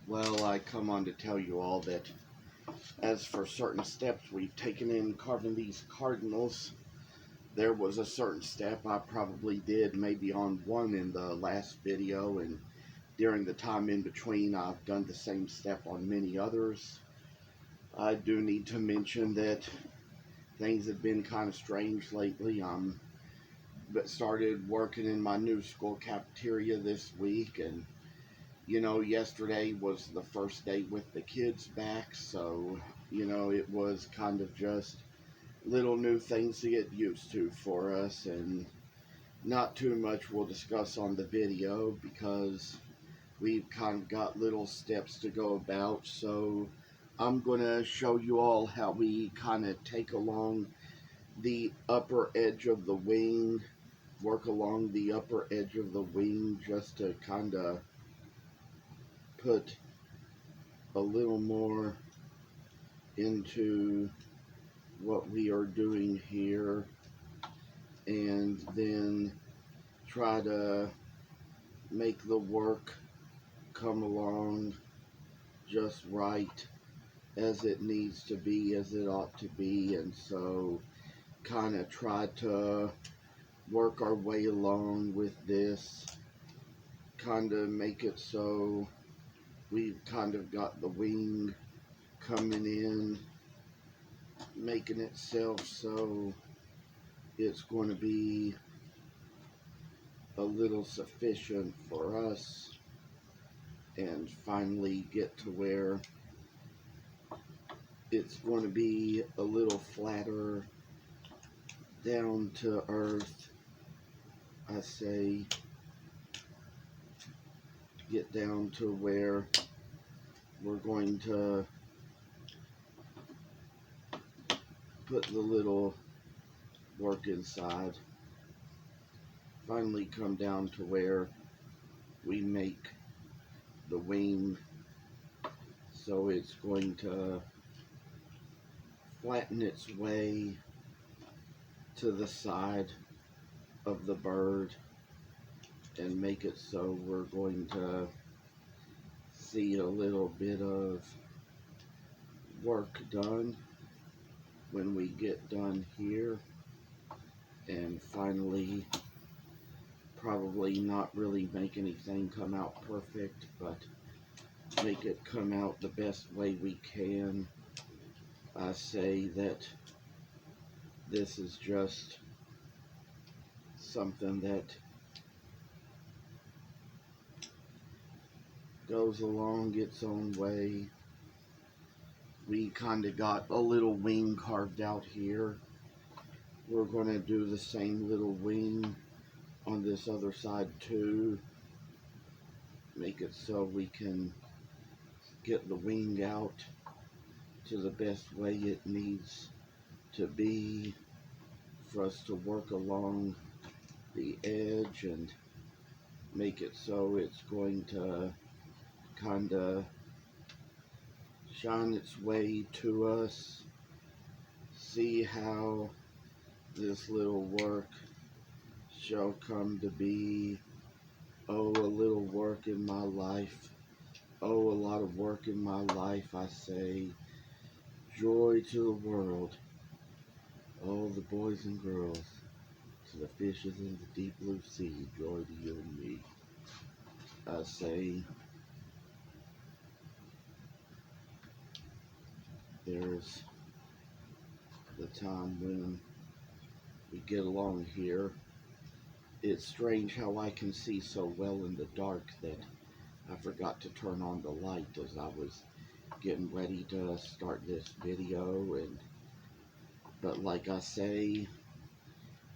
Well, I come on to tell you all that as for certain steps we've taken in carving these cardinals, there was a certain step I probably did maybe on one in the last video, and during the time in between I've done the same step on many others. I do need to mention that things have been kind of strange lately. I'm started working in my new school cafeteria this week, and yesterday was the first day with the kids back, so it was kind of just little new things to get used to for us, and not too much we'll discuss on the video because we've kind of got little steps to go about. So I'm going to show you all how we kind of take along the upper edge of the wing, work along the upper edge of the wing just to kind of put a little more into what we are doing here, and then try to make the work come along just right, as it needs to be, as it ought to be. And so kind of try to work our way along with this, kind of make it so we've kind of got the wing coming in, making itself so it's going to be a little sufficient for us, and finally get to where it's going to be a little flatter, down to earth. I say get down to where we're going to put the little work inside. Finally come down to where we make the wing so it's going to flatten its way to the side of the bird and make it so we're going to see a little bit of work done when we get done here. And finally, probably not really make anything come out perfect, but make it come out the best way we can. I say that this is just something that goes along its own way. We kind of got a little wing carved out here. We're going to do the same little wing on this other side too. Make it so we can get the wing out to the best way it needs to be for us to work along the edge and make it so it's going to kind of shine its way to us. See how this little work shall come to be. Oh, a little work in my life. Oh, a lot of work in my life, I say. Joy to the world. All the boys and girls. To the fishes in the deep blue sea. Joy to you and me. I say, there's the time when we get along here. It's strange how I can see so well in the dark that I forgot to turn on the light as I was getting ready to start this video. But like I say,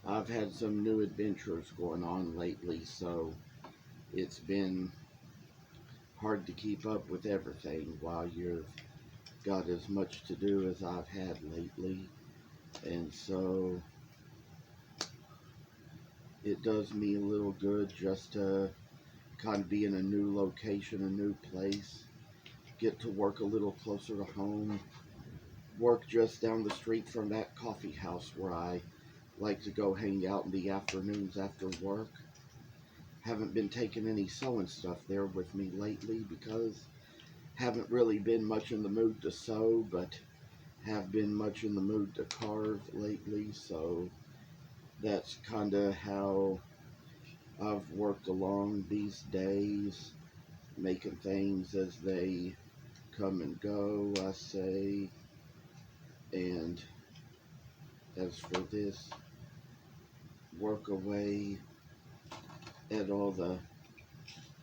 I've had some new adventures going on lately, so it's been hard to keep up with everything while you've got as much to do as I've had lately. And so it does me a little good just to kind of be in a new location, a new place, get to work a little closer to home, work just down the street from that coffee house where I like to go hang out in the afternoons after work. Haven't been taking any sewing stuff there with me lately because Haven't really been much in the mood to sew, but have been much in the mood to carve lately, so that's kind of how I've worked along these days, making things as they come and go, I say. And as for this, work away at all the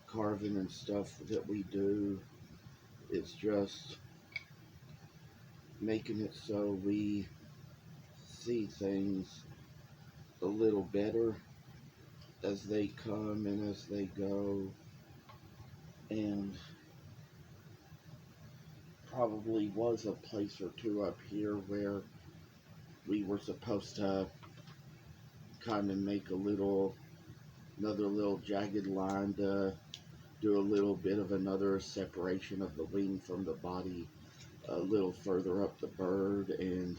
carving and stuff that we do. It's just making it so we see things a little better as they come and as they go. And probably was a place or two up here where we were supposed to kind of make another little jagged line to do a little bit of another separation of the wing from the body a little further up the bird, and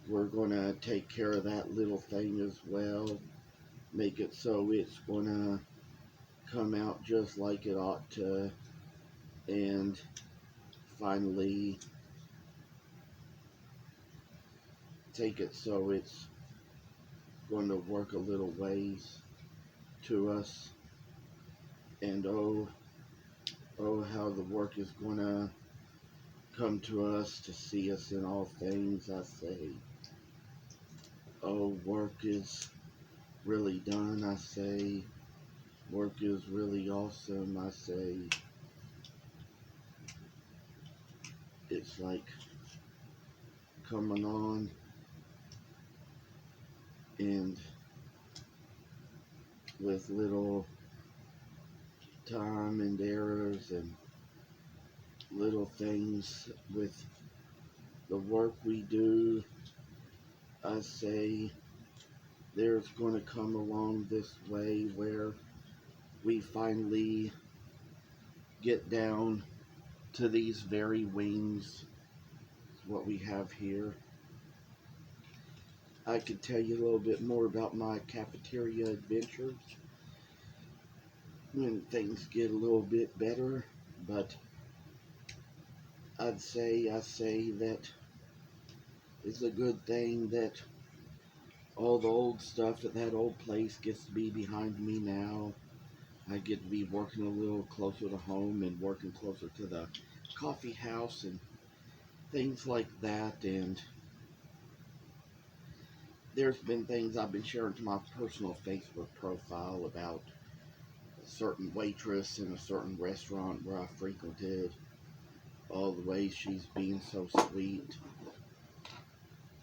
we're going to take care of that little thing as well, make it so it's going to come out just like it ought to, and finally take it so it's going to work a little ways to us. And oh how the work is going to come to us to see us in all things, I say. Oh, work is really done, I say. Work is really awesome, I say. It's like coming on, and with little time and errors and little things with the work we do, I say there's going to come along this way where we finally get down to these very wings, what we have here. I could tell you a little bit more about my cafeteria adventures when things get a little bit better, but I say that it's a good thing that all the old stuff at that old place gets to be behind me now. I get to be working a little closer to home and working closer to the coffee house and things like that. And there's been things I've been sharing to my personal Facebook profile about a certain waitress in a certain restaurant where I frequented, all the ways she's being so sweet.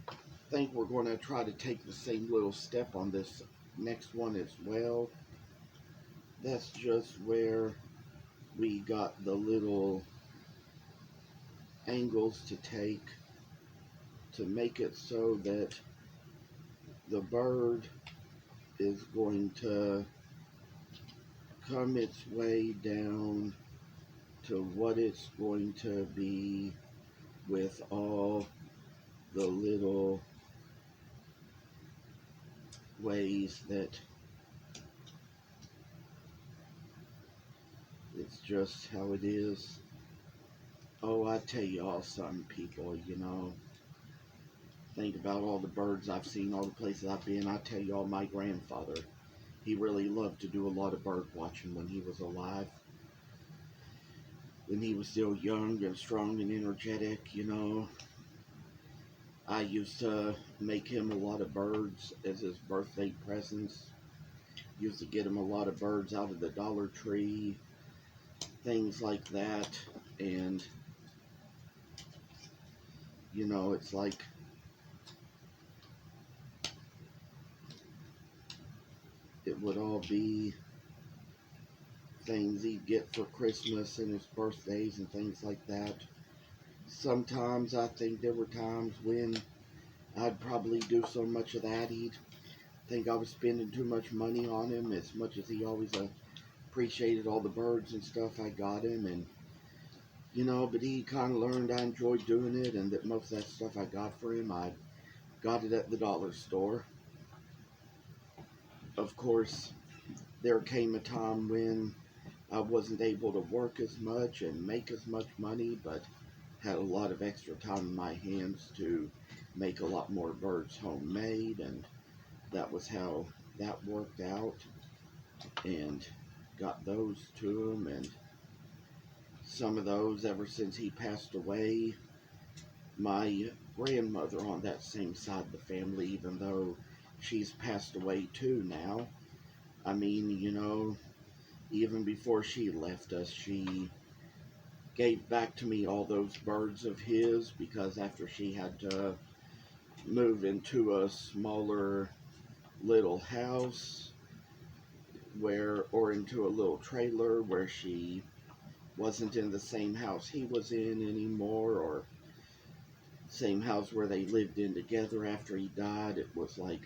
I think we're going to try to take the same little step on this next one as well. That's just where we got the little angles to take to make it so that the bird is going to come its way down to what it's going to be, with all the little ways that it's just how it is. Oh, I tell y'all something, people, think about all the birds I've seen, all the places I've been. I tell y'all, my grandfather, he really loved to do a lot of bird watching when he was alive. When he was still young and strong and energetic. I used to make him a lot of birds as his birthday presents. Used to get him a lot of birds out of the Dollar Tree, things like that. And, it's like it would all be things he'd get for Christmas and his birthdays and things like that. Sometimes I think there were times when I'd probably do so much of that he'd think I was spending too much money on him, as much as he always appreciated all the birds and stuff I got him. And but he kind of learned I enjoyed doing it, and that most of that stuff I got for him, I got it at the dollar store. Of course, there came a time when I wasn't able to work as much and make as much money, but had a lot of extra time in my hands to make a lot more birds homemade, and that was how that worked out, and got those to him. And some of those, ever since he passed away, my grandmother on that same side of the family, even though she's passed away too now, I mean, even before she left us, she gave back to me all those birds of his, because after she had to move into a smaller little house or into a little trailer where she wasn't in the same house he was in anymore, or same house where they lived in together after he died. It was like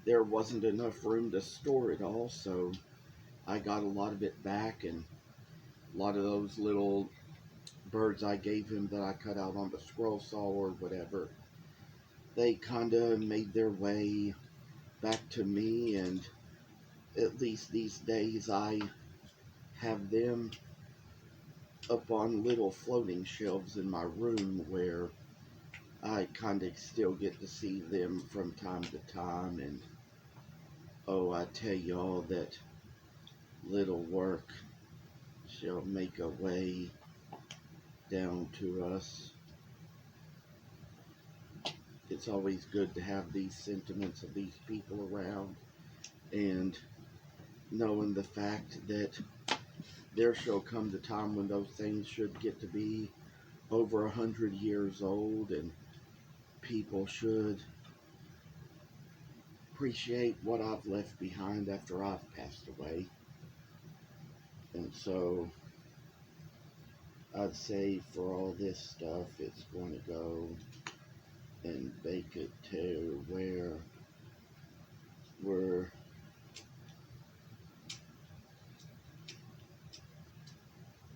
there wasn't enough room to store it all, so I got a lot of it back, and a lot of those little birds I gave him that I cut out on the scroll saw or whatever, they kind of made their way back to me, and at least these days I have them up on little floating shelves in my room where I kind of still get to see them from time to time. And oh, I tell y'all, that little work shall make a way down to us. It's always good to have these sentiments of these people around, and knowing the fact that there shall come the time when those things should get to be over 100 years old, and people should appreciate what I've left behind after I've passed away. And so I'd say for all this stuff, it's going to go and bake it to where we're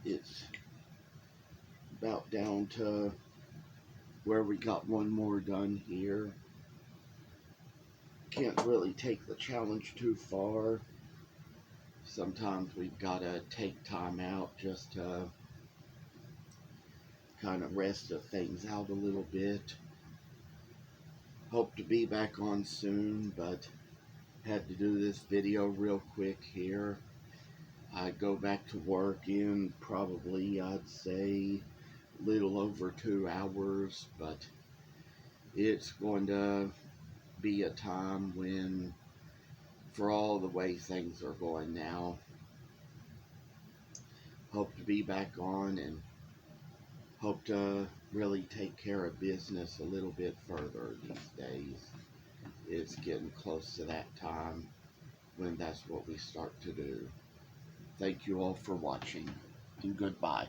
it's about down to where we got one more done here. Can't really take the challenge too far. Sometimes we've got to take time out just to kind of rest the things out a little bit. Hope to be back on soon, but had to do this video real quick here. I go back to work in probably, I'd say, little over 2 hours, but it's going to be a time when, for all the way things are going now, hope to be back on and hope to really take care of business a little bit further these days. It's getting close to that time when that's what we start to do. Thank you all for watching, and goodbye.